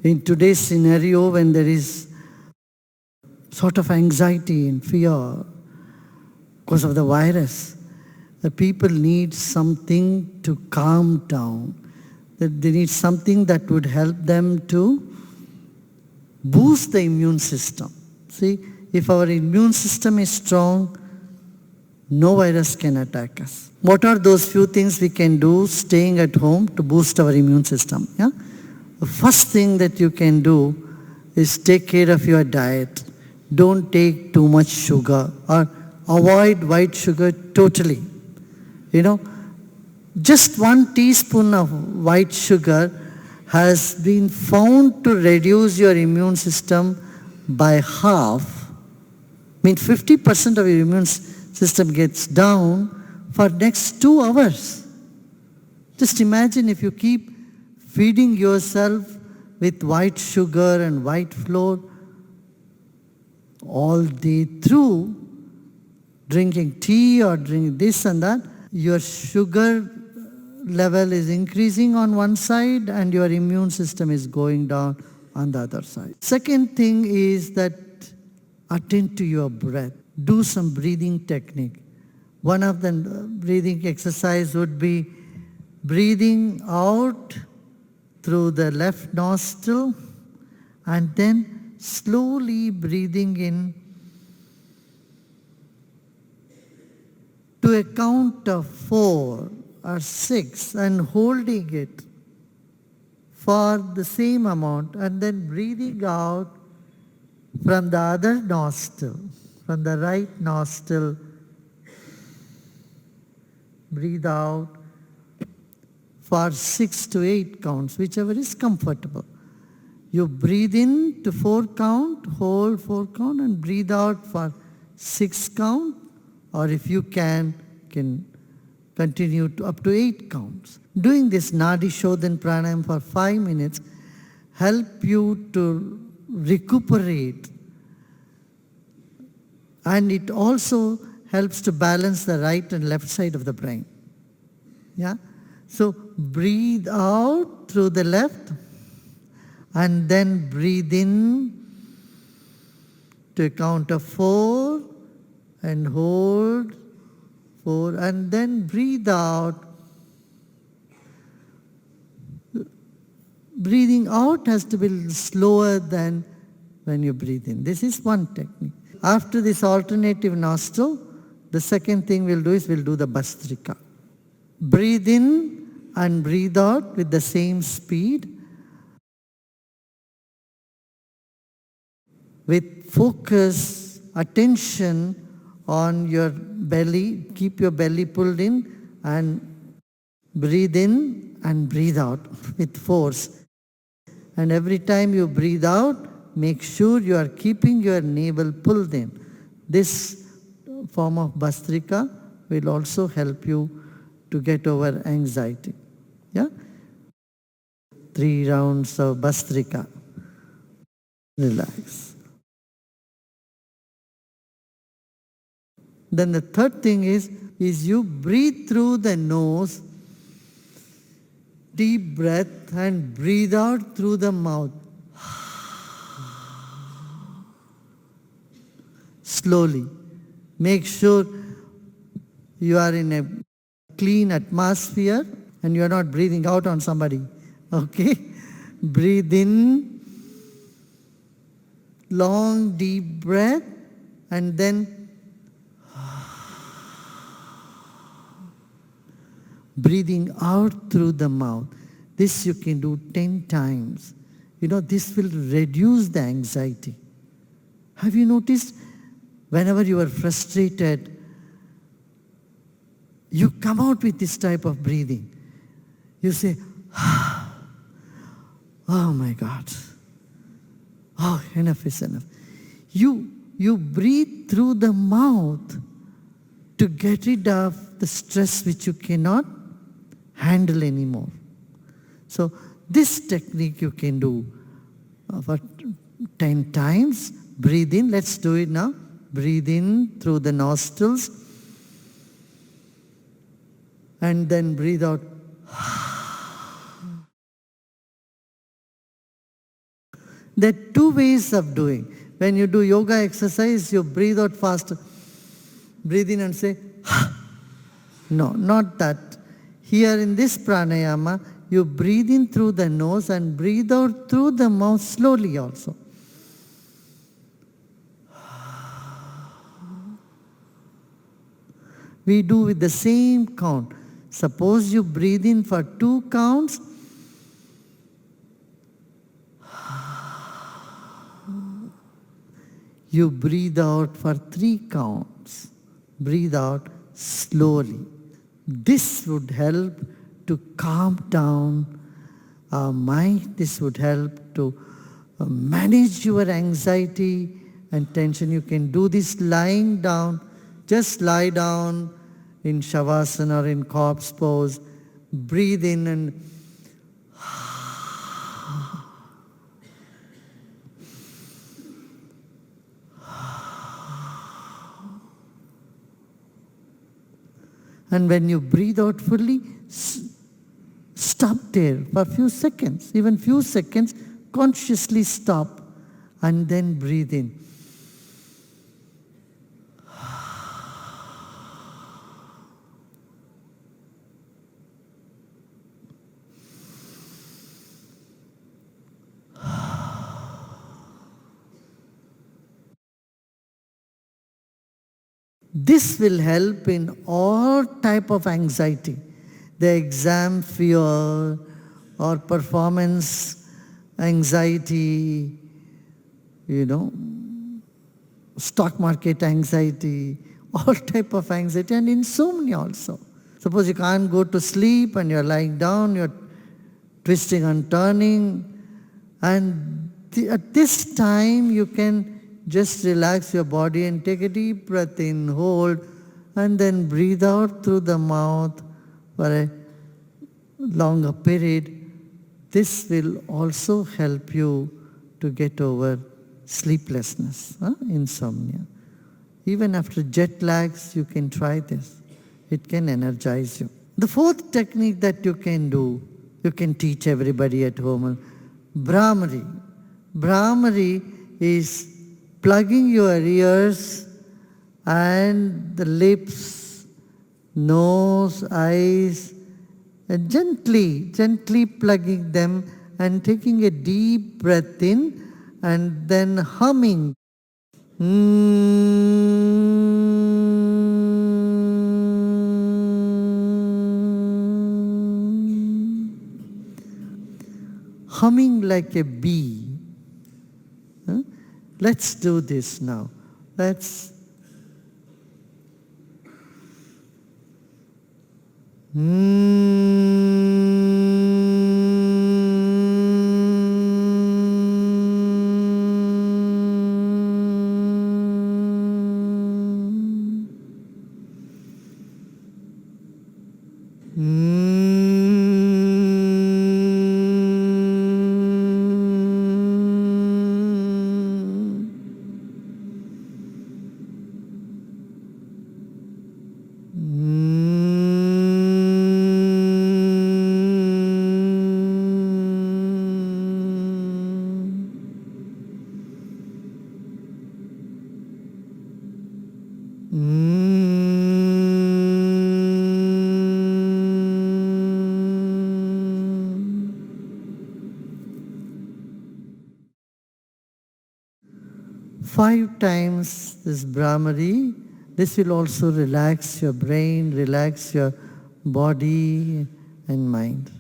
In today's scenario, when there is sort of anxiety and fear because of the virus, the people need something to calm down. That they need something that would help them to boost the immune system. See, if our immune system is strong, no virus can attack us. What are those few things we can do staying at home to boost our immune system? Yeah? The first thing that you can do is take care of your diet. Don't take too much sugar or avoid white sugar totally. Just 1 teaspoon of white sugar has been found to reduce your immune system by half. 50% of your immune system gets down for next 2 hours. Just imagine if you keep feeding yourself with white sugar and white flour all day through, drinking tea or drinking this and that, your sugar level is increasing on one side and your immune system is going down on the other side. Second thing is that attend to your breath. Do some breathing technique. One of the breathing exercise would be breathing out through the left nostril and then slowly breathing in to a count of 4 or 6 and holding it for the same amount and then breathing out from the other nostril, from the right nostril. Breathe out for 6 to 8 counts, whichever is comfortable. You breathe in to 4 count, hold 4 count and breathe out for 6 count, or if you can continue to up to 8 counts. Doing this Nadi Shodhan Pranayam for 5 minutes help you to recuperate, and it also helps to balance the right and left side of the brain. Yeah? So breathe out through the left and then breathe in to a count of 4 and hold 4 and then breathe out. Breathing out has to be slower than when you breathe in. This is one technique. After this alternative nostril, the second thing we'll do is we'll do the Bhastrika. Breathe in and breathe out with the same speed, with focus, attention on your belly. Keep your belly pulled in and breathe in and breathe out with force. And every time you breathe out, make sure you are keeping your navel pulled in. This form of Bhastrika will also help you to get over anxiety. Yeah? 3 rounds of Bhastrika. Relax. Then the third thing is you breathe through the nose, deep breath, and breathe out through the mouth. Slowly. Make sure you are in a clean atmosphere and you are not breathing out on somebody. Okay? Breathe in, long deep breath, and then breathing out through the mouth. This you can do 10 times. This will reduce the anxiety. Have you noticed whenever you are frustrated, you come out with this type of breathing. You say, oh my God. Oh, enough is enough. You breathe through the mouth to get rid of the stress which you cannot handle anymore. So this technique you can do for 10 times. Breathe in. Let's do it now. Breathe in through the nostrils and then breathe out. There are two ways of doing. When you do yoga exercise, you breathe out fast. Breathe in and say, no, not that. Here in this pranayama, you breathe in through the nose and breathe out through the mouth slowly also. We do with the same count. Suppose you breathe in for 2 counts. You breathe out for 3 counts. Breathe out slowly. This would help to calm down our mind. This would help to manage your anxiety and tension. You can do this lying down. Just lie down in Shavasana or in corpse pose. Breathe in and when you breathe out fully, stop there for a few seconds, even few seconds, consciously stop and then breathe in. This will help in all type of anxiety, the exam fear or performance anxiety, stock market anxiety, all type of anxiety, and insomnia also. Suppose you can't go to sleep and you're lying down, you're twisting and turning, and at this time you can just relax your body and take a deep breath in, hold, and then breathe out through the mouth for a longer period. This will also help you to get over sleeplessness, insomnia. Even after jet lags, you can try this. It can energize you. The fourth technique that you can do, you can teach everybody at home, Bhramari. Bhramari is plugging your ears and the lips, nose, eyes, and gently plugging them and taking a deep breath in and then humming. Humming like a bee. Let's do this now. Let's. Five times this Bhramari. This will also relax your brain, relax your body and mind.